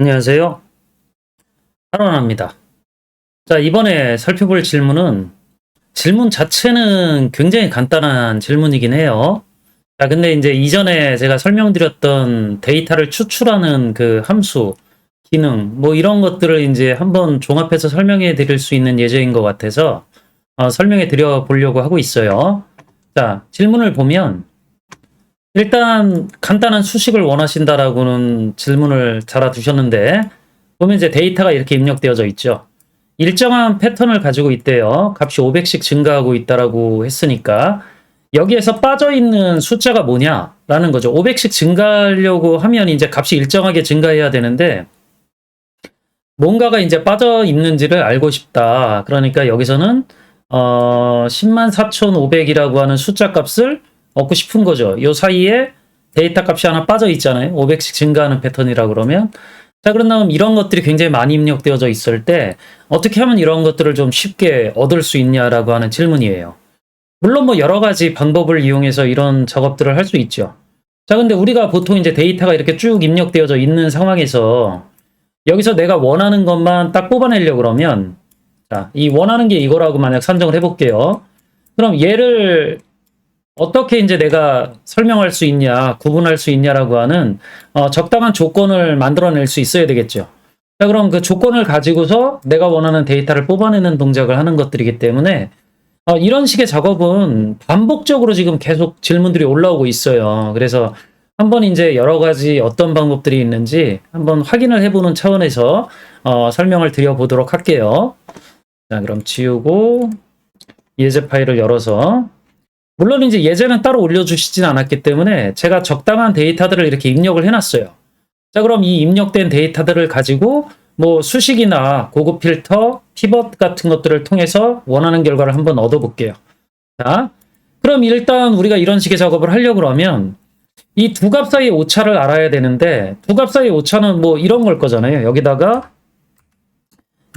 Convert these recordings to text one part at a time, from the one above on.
안녕하세요. 한원합니다. 자, 이번에 살펴볼 질문 자체는 굉장히 간단한 질문이긴 해요. 자, 근데 이제 이전에 제가 설명드렸던 데이터를 추출하는 그 함수, 기능, 뭐 이런 것들을 이제 한번 종합해서 설명해 드릴 수 있는 예정인 것 같아서 설명해 드려 보려고 하고 있어요. 자, 질문을 보면 일단 간단한 수식을 원하신다라고는 질문을 달아두셨는데 보면 이제 데이터가 이렇게 입력되어져 있죠. 일정한 패턴을 가지고 있대요. 값이 500씩 증가하고 있다라고 했으니까 여기에서 빠져있는 숫자가 뭐냐라는 거죠. 500씩 증가하려고 하면 이제 값이 일정하게 증가해야 되는데 뭔가가 이제 빠져 있는지를 알고 싶다. 그러니까 여기서는 104,500이라고 하는 숫자 값을 얻고 싶은 거죠. 요 사이에 데이터 값이 하나 빠져 있잖아요. 500씩 증가하는 패턴이라 그러면. 자, 그런다면 이런 것들이 굉장히 많이 입력되어져 있을 때 어떻게 하면 이런 것들을 좀 쉽게 얻을 수 있냐라고 하는 질문이에요. 물론 뭐 여러 가지 방법을 이용해서 이런 작업들을 할 수 있죠. 자, 근데 우리가 보통 이제 데이터가 이렇게 쭉 입력되어져 있는 상황에서 여기서 내가 원하는 것만 딱 뽑아내려고 그러면 자, 이 원하는 게 이거라고 만약 산정을 해볼게요. 그럼 얘를 어떻게 이제 내가 설명할 수 있냐, 구분할 수 있냐라고 하는 적당한 조건을 만들어낼 수 있어야 되겠죠. 자, 그럼 그 조건을 가지고서 내가 원하는 데이터를 뽑아내는 동작을 하는 것들이기 때문에 이런 식의 작업은 반복적으로 지금 계속 질문들이 올라오고 있어요. 그래서 한번 이제 여러 가지 어떤 방법들이 있는지 한번 확인을 해보는 차원에서 설명을 드려보도록 할게요. 자, 그럼 지우고 예제 파일을 열어서 물론 이제 예제는 따로 올려주시진 않았기 때문에 제가 적당한 데이터들을 이렇게 입력을 해놨어요. 자, 그럼 이 입력된 데이터들을 가지고 뭐 수식이나 고급 필터, 피벗 같은 것들을 통해서 원하는 결과를 한번 얻어볼게요. 자, 그럼 일단 우리가 이런 식의 작업을 하려고 그러면 이 두 값 사이의 오차를 알아야 되는데 두 값 사이의 오차는 뭐 이런 걸 거잖아요. 여기다가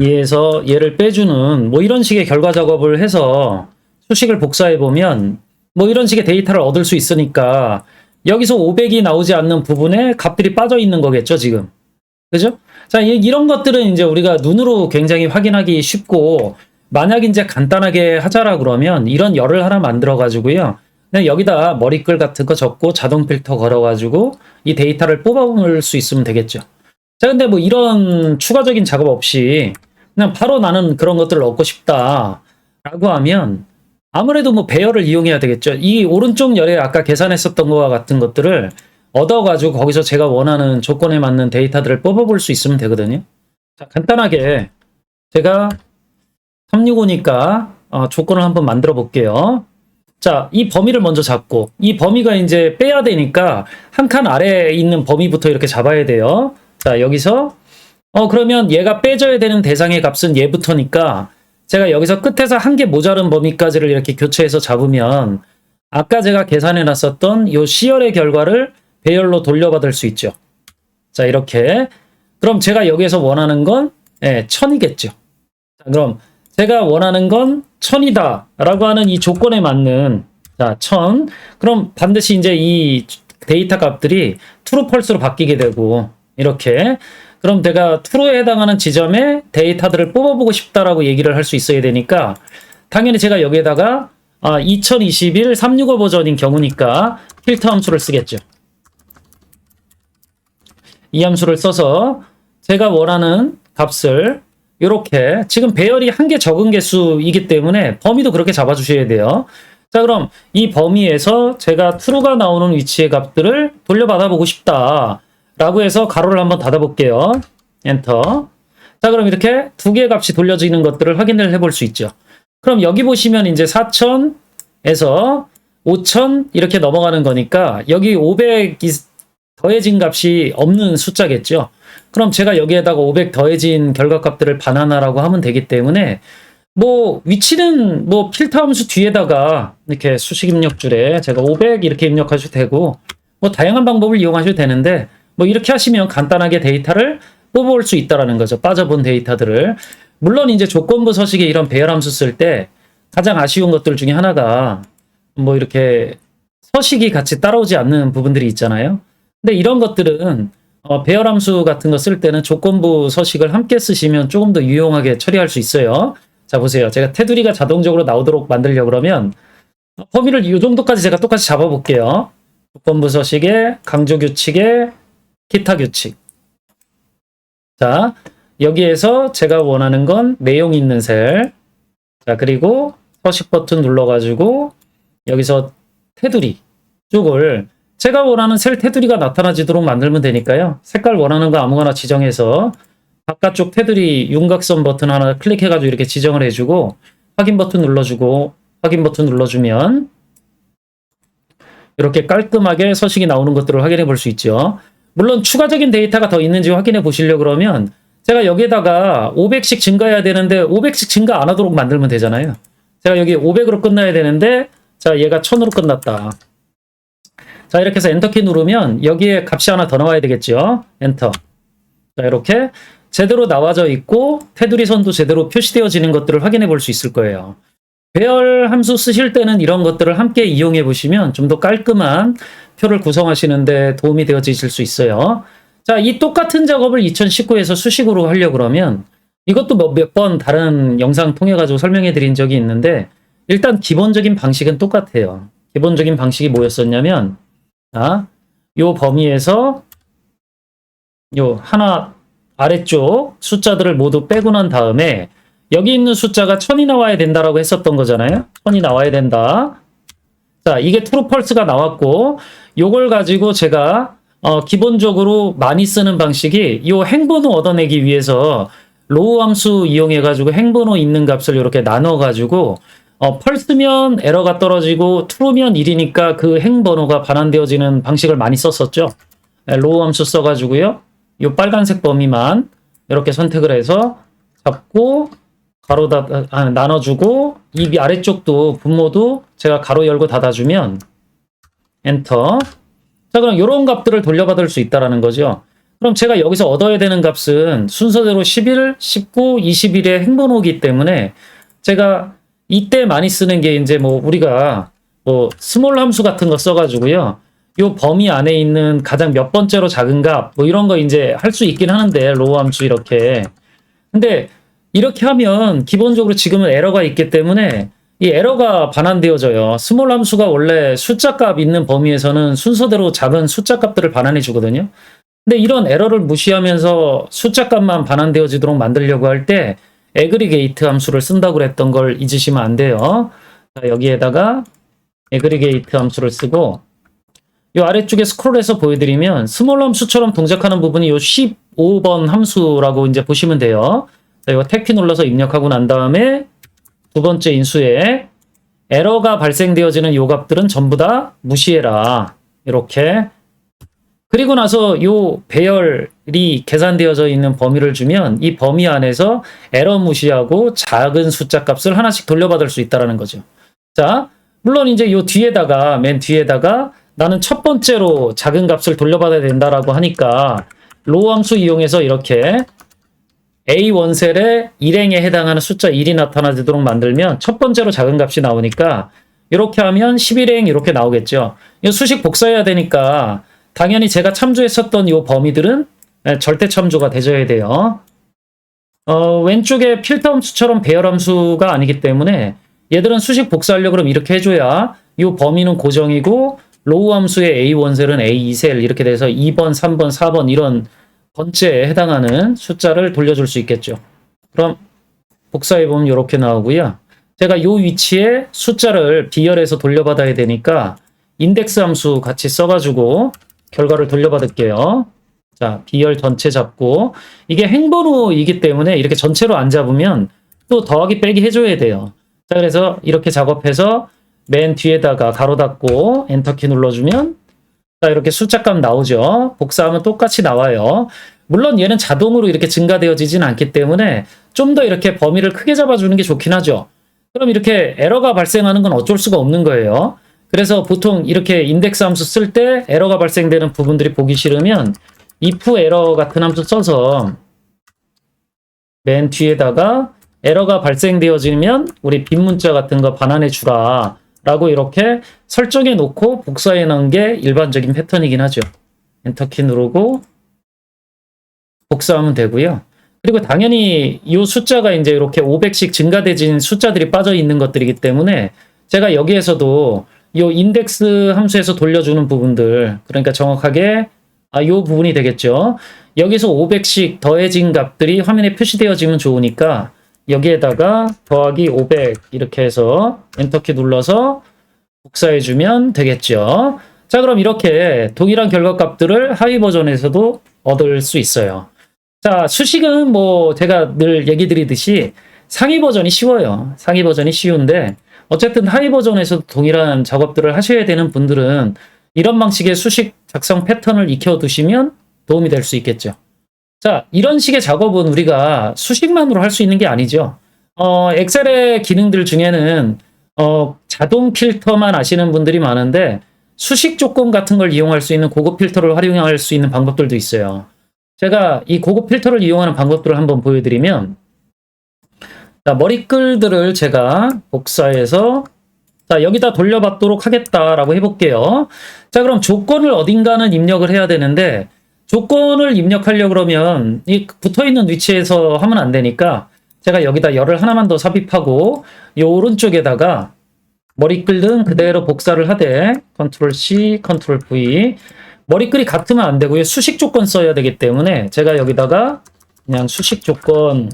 얘에서 얘를 빼주는 뭐 이런 식의 결과 작업을 해서 수식을 복사해 보면 뭐 이런 식의 데이터를 얻을 수 있으니까 여기서 500이 나오지 않는 부분에 값들이 빠져 있는 거겠죠, 지금. 그죠? 자, 이런 것들은 이제 우리가 눈으로 굉장히 확인하기 쉽고 만약 이제 간단하게 하자라 그러면 이런 열을 하나 만들어 가지고요. 그냥 여기다 머리글 같은 거 적고 자동 필터 걸어 가지고 이 데이터를 뽑아볼 수 있으면 되겠죠. 자, 근데 뭐 이런 추가적인 작업 없이 그냥 바로 나는 그런 것들을 얻고 싶다라고 하면 아무래도 뭐 배열을 이용해야 되겠죠. 이 오른쪽 열에 아까 계산했었던 거와 같은 것들을 얻어가지고 거기서 제가 원하는 조건에 맞는 데이터들을 뽑아볼 수 있으면 되거든요. 자, 간단하게 제가 365니까 조건을 한번 만들어 볼게요. 자, 이 범위를 먼저 잡고 이 범위가 이제 빼야 되니까 한 칸 아래에 있는 범위부터 이렇게 잡아야 돼요. 자, 여기서 그러면 얘가 빼줘야 되는 대상의 값은 얘부터니까 제가 여기서 끝에서 한 개 모자른 범위까지를 이렇게 교체해서 잡으면 아까 제가 계산해 놨었던 이 C열의 결과를 배열로 돌려받을 수 있죠. 자, 이렇게. 그럼 제가 여기에서 원하는 건 1000이겠죠. 자, 그럼 제가 원하는 건 1000이다 라고 하는 이 조건에 맞는 자, 1000. 그럼 반드시 이제 이 데이터 값들이 true, false로 바뀌게 되고 이렇게 그럼 내가 true에 해당하는 지점에 데이터들을 뽑아보고 싶다라고 얘기를 할 수 있어야 되니까 당연히 제가 여기에다가 2021 365 버전인 경우니까 필터 함수를 쓰겠죠. 이 함수를 써서 제가 원하는 값을 이렇게 지금 배열이 한 개 적은 개수이기 때문에 범위도 그렇게 잡아주셔야 돼요. 자, 그럼 이 범위에서 제가 true가 나오는 위치의 값들을 돌려받아 보고 싶다. 라고 해서 가로를 한번 닫아볼게요. 엔터. 자, 그럼 이렇게 두 개의 값이 돌려지는 것들을 확인을 해볼 수 있죠. 그럼 여기 보시면 이제 4000에서 5000 이렇게 넘어가는 거니까 여기 500이 더해진 값이 없는 숫자겠죠. 그럼 제가 여기에다가 500 더해진 결과값들을 바나나라고 하면 되기 때문에 뭐 위치는 뭐 필터 함수 뒤에다가 이렇게 수식 입력줄에 제가 500 이렇게 입력하셔도 되고 뭐 다양한 방법을 이용하셔도 되는데 뭐 이렇게 하시면 간단하게 데이터를 뽑아올 수 있다라는 거죠. 빠져본 데이터들을. 물론 이제 조건부 서식에 이런 배열함수 쓸 때 가장 아쉬운 것들 중에 하나가 뭐 이렇게 서식이 같이 따라오지 않는 부분들이 있잖아요. 근데 이런 것들은 배열 함수 같은 거 쓸 때는 조건부 서식을 함께 쓰시면 조금 더 유용하게 처리할 수 있어요. 자, 보세요. 제가 테두리가 자동적으로 나오도록 만들려고 그러면 범위를 이 정도까지 제가 똑같이 잡아볼게요. 조건부 서식에 강조 규칙에 기타 규칙. 자, 여기에서 제가 원하는 건 내용 있는 셀. 자, 그리고 서식 버튼 눌러가지고 여기서 테두리 쪽을 제가 원하는 셀 테두리가 나타나지도록 만들면 되니까요. 색깔 원하는 거 아무거나 지정해서 바깥쪽 테두리 윤곽선 버튼 하나 클릭해가지고 이렇게 지정을 해주고 확인 버튼 눌러주고 확인 버튼 눌러주면 이렇게 깔끔하게 서식이 나오는 것들을 확인해 볼 수 있죠. 물론 추가적인 데이터가 더 있는지 확인해 보시려고 그러면 제가 여기에다가 500씩 증가해야 되는데 500씩 증가 안 하도록 만들면 되잖아요. 제가 여기 500으로 끝나야 되는데 자, 얘가 1000으로 끝났다. 자, 이렇게 해서 엔터키 누르면 여기에 값이 하나 더 나와야 되겠죠. 엔터. 자, 이렇게 제대로 나와져 있고 테두리 선도 제대로 표시되어지는 것들을 확인해 볼 수 있을 거예요. 배열 함수 쓰실 때는 이런 것들을 함께 이용해 보시면 좀 더 깔끔한 표를 구성하시는데 도움이 되어지실 수 있어요. 자, 이 똑같은 작업을 2019에서 수식으로 하려고 그러면 이것도 몇 번 다른 영상 통해 가지고 설명해 드린 적이 있는데 일단 기본적인 방식은 똑같아요. 기본적인 방식이 뭐였었냐면 자, 요 범위에서 요 하나 아래쪽 숫자들을 모두 빼고 난 다음에 여기 있는 숫자가 1000이 나와야 된다라고 했었던 거잖아요. 1000이 나와야 된다. 자, 이게 true, false가 나왔고 요걸 가지고 제가 기본적으로 많이 쓰는 방식이 요 행번호 얻어내기 위해서 로우 함수 이용해 가지고 행번호 있는 값을 이렇게 나눠 가지고 false면 에러가 떨어지고 true면 1이니까 그 행번호가 반환되어지는 방식을 많이 썼었죠. 로우 함수 써 가지고요. 요 빨간색 범위만 이렇게 선택을 해서 잡고 가로 나눠주고 이 아래쪽도 분모도 제가 가로 열고 닫아주면 엔터. 자, 그럼 이런 값들을 돌려받을 수 있다라는 거죠. 그럼 제가 여기서 얻어야 되는 값은 순서대로 11, 19, 21의 행번호이기 때문에 제가 이때 많이 쓰는 게 이제 뭐 우리가 뭐 스몰 함수 같은 거 써가지고요. 요 범위 안에 있는 가장 몇 번째로 작은 값 뭐 이런 거 이제 할 수 있긴 하는데 로우 함수 이렇게. 근데 이렇게 하면 기본적으로 지금은 에러가 있기 때문에 이 에러가 반환되어져요. 스몰 함수가 원래 숫자 값 있는 범위에서는 순서대로 작은 숫자 값들을 반환해 주거든요. 근데 이런 에러를 무시하면서 숫자 값만 반환되어지도록 만들려고 할 때 애그리게이트 함수를 쓴다고 그랬던 걸 잊으시면 안 돼요. 자, 여기에다가 애그리게이트 함수를 쓰고 이 아래쪽에 스크롤해서 보여드리면 스몰 함수처럼 동작하는 부분이 이 15번 함수라고 이제 보시면 돼요. 자, 이거 탭키 눌러서 입력하고 난 다음에 두 번째 인수에 에러가 발생되어지는 요 값들은 전부 다 무시해라. 이렇게. 그리고 나서 요 배열이 계산되어져 있는 범위를 주면 이 범위 안에서 에러 무시하고 작은 숫자 값을 하나씩 돌려받을 수 있다는 거죠. 자, 물론 이제 요 뒤에다가 맨 뒤에다가 나는 첫 번째로 작은 값을 돌려받아야 된다라고 하니까 로우 함수 이용해서 이렇게 A 원셀에 일행에 해당하는 숫자 1이 나타나도록 만들면 첫 번째로 작은 값이 나오니까 이렇게 하면 11행 이렇게 나오겠죠. 이 수식 복사해야 되니까 당연히 제가 참조했었던 이 범위들은 절대 참조가 되져야 돼요. 왼쪽에 필터 함수처럼 배열 함수가 아니기 때문에 얘들은 수식 복사하려고 그러면 이렇게 해줘야 이 범위는 고정이고 로우 함수의 A 원셀은 A 2셀 이렇게 돼서 2번, 3번, 4번 이런 번째에 해당하는 숫자를 돌려줄 수 있겠죠. 그럼 복사해보면 이렇게 나오고요. 제가 이 위치에 숫자를 비열해서 돌려받아야 되니까 인덱스 함수 같이 써가지고 결과를 돌려받을게요. 자, 비열 전체 잡고 이게 행번호이기 때문에 이렇게 전체로 안 잡으면 또 더하기 빼기 해줘야 돼요. 자, 그래서 이렇게 작업해서 맨 뒤에다가 가로 닫고 엔터키 눌러주면 자, 이렇게 숫자값 나오죠. 복사하면 똑같이 나와요. 물론 얘는 자동으로 이렇게 증가되어지진 않기 때문에 좀 더 이렇게 범위를 크게 잡아주는 게 좋긴 하죠. 그럼 이렇게 에러가 발생하는 건 어쩔 수가 없는 거예요. 그래서 보통 이렇게 인덱스 함수 쓸 때 에러가 발생되는 부분들이 보기 싫으면 if 에러 같은 함수 써서 맨 뒤에다가 에러가 발생되어지면 우리 빈 문자 같은 거 반환해 주라 라고 이렇게 설정해 놓고 복사해 놓은 게 일반적인 패턴이긴 하죠. 엔터키 누르고 복사하면 되고요. 그리고 당연히 이 숫자가 이제 이렇게 500씩 증가되진 숫자들이 빠져 있는 것들이기 때문에 제가 여기에서도 이 인덱스 함수에서 돌려주는 부분들, 그러니까 정확하게 이 부분이 되겠죠. 여기서 500씩 더해진 값들이 화면에 표시되어지면 좋으니까 여기에다가 더하기 500 이렇게 해서 엔터키 눌러서 복사해주면 되겠죠. 자, 그럼 이렇게 동일한 결과값들을 하위 버전에서도 얻을 수 있어요. 자, 수식은 뭐 제가 늘 얘기 드리듯이 상위 버전이 쉬워요. 상위 버전이 쉬운데 어쨌든 하위 버전에서도 동일한 작업들을 하셔야 되는 분들은 이런 방식의 수식 작성 패턴을 익혀두시면 도움이 될 수 있겠죠. 자, 이런 식의 작업은 우리가 수식만으로 할 수 있는 게 아니죠. 엑셀의 기능들 중에는 자동 필터만 아시는 분들이 많은데 수식 조건 같은 걸 이용할 수 있는 고급 필터를 활용할 수 있는 방법들도 있어요. 제가 이 고급 필터를 이용하는 방법들을 한번 보여드리면, 자, 머리글들을 제가 복사해서 자, 여기다 돌려받도록 하겠다라고 해볼게요. 자, 그럼 조건을 어딘가는 입력을 해야 되는데 조건을 입력하려고 그러면 이 붙어있는 위치에서 하면 안 되니까 제가 여기다 열을 하나만 더 삽입하고 이 오른쪽에다가 머리글은 그대로 복사를 하되 컨트롤 C, 컨트롤 V. 머리글이 같으면 안 되고요. 수식 조건 써야 되기 때문에 제가 여기다가 그냥 수식 조건,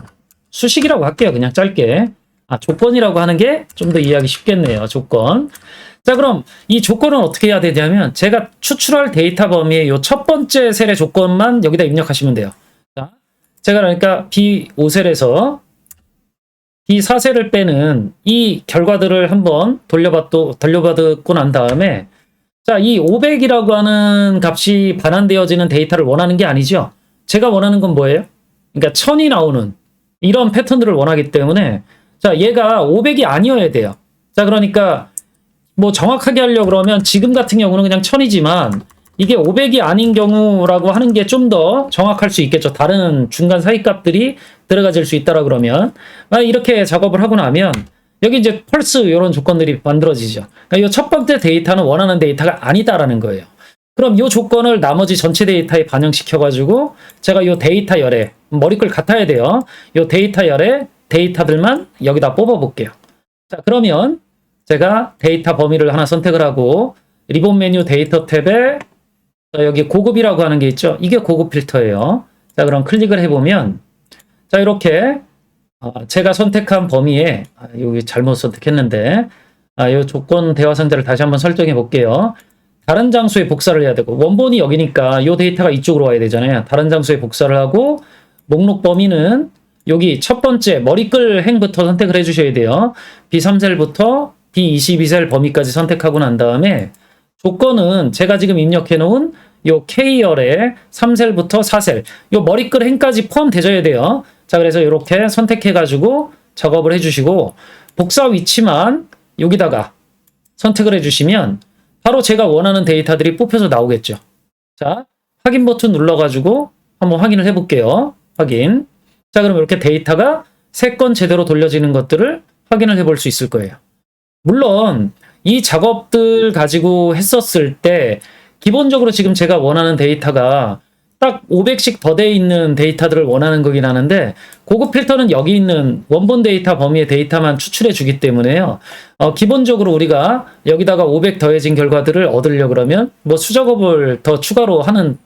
수식이라고 할게요. 그냥 짧게. 조건이라고 하는 게 좀 더 이해하기 쉽겠네요. 조건. 자, 그럼 이 조건은 어떻게 해야 되냐면 제가 추출할 데이터 범위의 요 첫 번째 셀의 조건만 여기다 입력하시면 돼요. 자, 제가 그러니까 B5셀에서 B4셀을 빼는 이 결과들을 한번 돌려받고 난 다음에 자, 이 500이라고 하는 값이 반환되어지는 데이터를 원하는 게 아니죠. 제가 원하는 건 뭐예요? 그러니까 1000이 나오는 이런 패턴들을 원하기 때문에 자, 얘가 500이 아니어야 돼요. 자, 그러니까 뭐 정확하게 하려고 그러면 지금 같은 경우는 그냥 1000이지만 이게 500이 아닌 경우라고 하는 게 좀 더 정확할 수 있겠죠. 다른 중간 사이 값들이 들어가질 수 있다라 그러면 이렇게 작업을 하고 나면 여기 이제 펄스 이런 조건들이 만들어지죠. 그러니까 이 첫 번째 데이터는 원하는 데이터가 아니다라는 거예요. 그럼 이 조건을 나머지 전체 데이터에 반영시켜가지고 제가 이 데이터 열에 머리글 같아야 돼요. 이 데이터 열에 데이터들만 여기다 뽑아볼게요. 자, 그러면 제가 데이터 범위를 하나 선택을 하고 리본 메뉴 데이터 탭에 여기 고급이라고 하는 게 있죠. 이게 고급 필터예요. 자, 그럼 클릭을 해보면 자, 이렇게 제가 선택한 범위에 여기 잘못 선택했는데 이 조건 대화 상자를 다시 한번 설정해 볼게요. 다른 장소에 복사를 해야 되고 원본이 여기니까 이 데이터가 이쪽으로 와야 되잖아요. 다른 장소에 복사를 하고 목록 범위는 여기 첫 번째 머리글 행부터 선택을 해주셔야 돼요. B3셀부터 B22셀 범위까지 선택하고 난 다음에 조건은 제가 지금 입력해 놓은 요 K열의 3셀부터 4셀 요 머리글 행까지 포함되셔야 돼요. 자, 그래서 이렇게 선택해 가지고 작업을 해주시고 복사 위치만 여기다가 선택을 해주시면 바로 제가 원하는 데이터들이 뽑혀서 나오겠죠. 자, 확인 버튼 눌러가지고 한번 확인을 해볼게요. 확인. 자, 그럼 이렇게 데이터가 3건 제대로 돌려지는 것들을 확인을 해볼 수 있을 거예요. 물론 이 작업들 가지고 했었을 때 기본적으로 지금 제가 원하는 데이터가 딱 500씩 더 돼 있는 데이터들을 원하는 거긴 하는데 고급 필터는 여기 있는 원본 데이터 범위의 데이터만 추출해 주기 때문에요. 기본적으로 우리가 여기다가 500 더해진 결과들을 얻으려고 그러면 뭐 수작업을 더 추가로 하는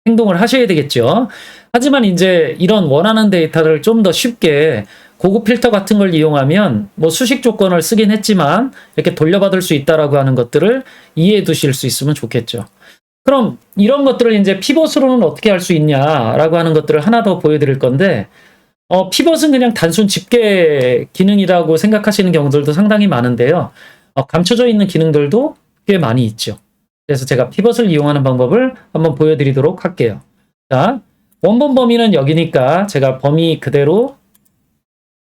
행동을 하셔야 되겠죠. 하지만 이제 이런 원하는 데이터를 좀 더 쉽게 고급 필터 같은 걸 이용하면 뭐 수식 조건을 쓰긴 했지만 이렇게 돌려받을 수 있다라고 하는 것들을 이해해 두실 수 있으면 좋겠죠. 그럼 이런 것들을 이제 피벗으로는 어떻게 할 수 있냐라고 하는 것들을 하나 더 보여드릴 건데 피벗은 그냥 단순 집계 기능이라고 생각하시는 경우들도 상당히 많은데요. 감춰져 있는 기능들도 꽤 많이 있죠. 그래서 제가 피벗을 이용하는 방법을 한번 보여드리도록 할게요. 자, 원본 범위는 여기니까 제가 범위 그대로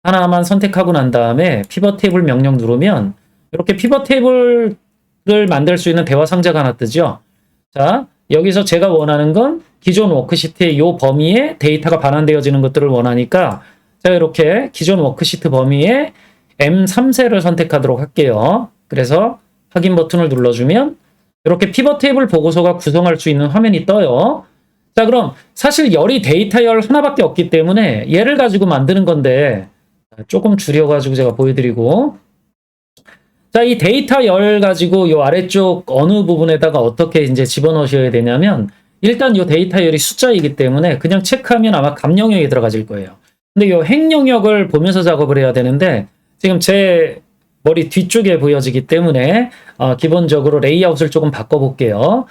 하나만 선택하고 난 다음에 피벗 테이블 명령 누르면 이렇게 피벗 테이블을 만들 수 있는 대화 상자가 하나 뜨죠. 자, 여기서 제가 원하는 건 기존 워크시트의 이 범위에 데이터가 반환되어지는 것들을 원하니까 제가 이렇게 기존 워크시트 범위에 M3셀을 선택하도록 할게요. 그래서 확인 버튼을 눌러주면 이렇게 피벗 테이블 보고서가 구성할 수 있는 화면이 떠요. 자, 그럼 사실 열이 데이터 열 하나밖에 없기 때문에 얘를 가지고 만드는 건데 조금 줄여가지고 제가 보여드리고, 자, 이 데이터 열 가지고 요 아래쪽 어느 부분에다가 어떻게 이제 집어넣으셔야 되냐면, 일단 요 데이터 열이 숫자이기 때문에 그냥 체크하면 아마 감 영역에 들어가질 거예요. 근데 요 행 영역을 보면서 작업을 해야 되는데, 지금 제 머리 뒤쪽에 보여지기 때문에 기본적으로 레이아웃을 조금 바꿔볼게요.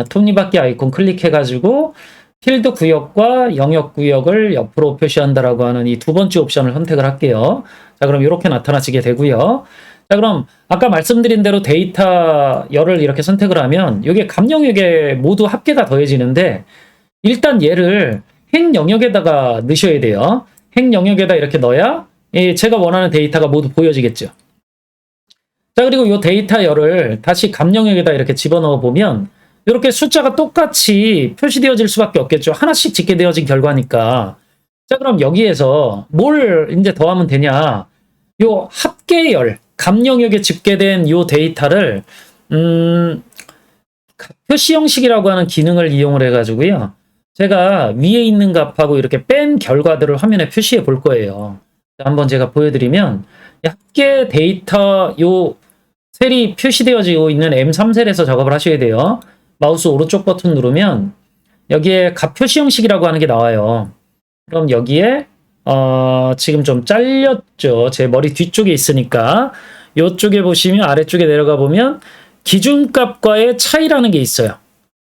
톱니바퀴 아이콘 클릭해가지고 필드 구역과 영역 구역을 옆으로 표시한다라고 하는 이 두 번째 옵션을 선택을 할게요. 자, 그럼 이렇게 나타나시게 되고요. 자, 그럼 아까 말씀드린 대로 데이터 열을 이렇게 선택을 하면 이게 감 영역에 모두 합계가 더해지는데, 일단 얘를 행 영역에다가 넣으셔야 돼요. 행 영역에다 이렇게 넣어야 제가 원하는 데이터가 모두 보여지겠죠. 자, 그리고 이 데이터 열을 다시 감 영역에다 이렇게 집어넣어 보면 이렇게 숫자가 똑같이 표시되어질 수밖에 없겠죠. 하나씩 짓게 되어진 결과니까. 자, 그럼 여기에서 뭘 이제 더하면 되냐? 요 합계열, 감 영역에 집계된 요 데이터를 표시 형식이라고 하는 기능을 이용을 해가지고요. 제가 위에 있는 값하고 이렇게 뺀 결과들을 화면에 표시해 볼 거예요. 한번 제가 보여드리면, 합계 데이터 요 셀이 표시되어지고 있는 M3셀에서 작업을 하셔야 돼요. 마우스 오른쪽 버튼 누르면 여기에 값 표시 형식이라고 하는 게 나와요. 그럼 여기에 지금 좀 잘렸죠. 제 머리 뒤쪽에 있으니까 이쪽에 보시면 아래쪽에 내려가 보면 기준값과의 차이라는 게 있어요.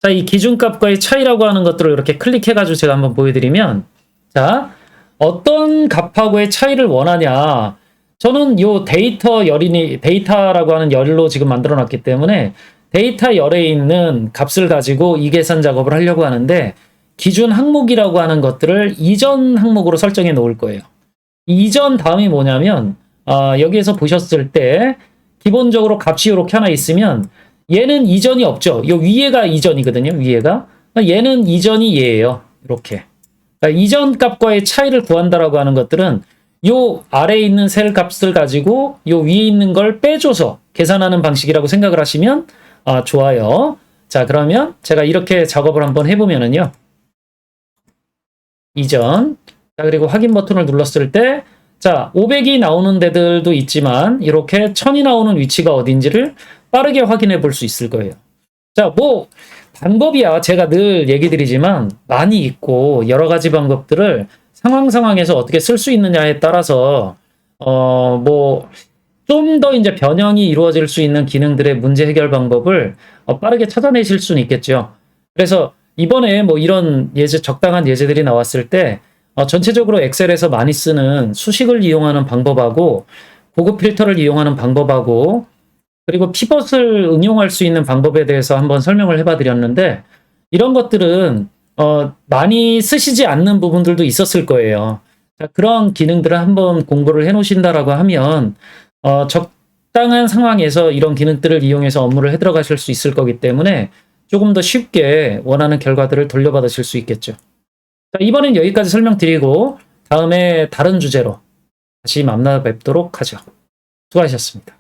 자, 이 기준값과의 차이라고 하는 것들을 이렇게 클릭해가지고 제가 한번 보여드리면, 자, 어떤 값하고의 차이를 원하냐. 저는 요 데이터라고 하는 열로 지금 만들어 놨기 때문에 데이터 열에 있는 값을 가지고 이 계산 작업을 하려고 하는데, 기준 항목이라고 하는 것들을 이전 항목으로 설정해 놓을 거예요. 이전 다음이 뭐냐면, 여기에서 보셨을 때 기본적으로 값이 이렇게 하나 있으면 얘는 이전이 없죠. 요 위에가 이전이거든요. 위에가. 얘는 이전이 얘예요. 이렇게. 그러니까 이전 값과의 차이를 구한다라고 하는 것들은 요 아래에 있는 셀 값을 가지고 요 위에 있는 걸 빼줘서 계산하는 방식이라고 생각을 하시면 좋아요. 자, 그러면 제가 이렇게 작업을 한번 해보면은요. 이전. 자, 그리고 확인 버튼을 눌렀을 때, 자, 500이 나오는 데들도 있지만 이렇게 1000이 나오는 위치가 어딘지를 빠르게 확인해 볼 수 있을 거예요. 자, 뭐 방법이야 제가 늘 얘기 드리지만 많이 있고, 여러 가지 방법들을 상황에서 어떻게 쓸 수 있느냐에 따라서 뭐 좀 더 이제 변형이 이루어질 수 있는 기능들의 문제 해결 방법을 빠르게 찾아내실 수는 있겠죠. 그래서 이번에 뭐 이런 적당한 예제들이 나왔을 때 전체적으로 엑셀에서 많이 쓰는 수식을 이용하는 방법하고 고급 필터를 이용하는 방법하고 그리고 피벗을 응용할 수 있는 방법에 대해서 한번 설명을 해봐 드렸는데, 이런 것들은 많이 쓰시지 않는 부분들도 있었을 거예요. 자, 그런 기능들을 한번 공부를 해 놓으신다라고 하면 적당한 상황에서 이런 기능들을 이용해서 업무를 해 들어가실 수 있을 거기 때문에 조금 더 쉽게 원하는 결과들을 돌려받으실 수 있겠죠. 자, 이번엔 여기까지 설명드리고 다음에 다른 주제로 다시 만나 뵙도록 하죠. 수고하셨습니다.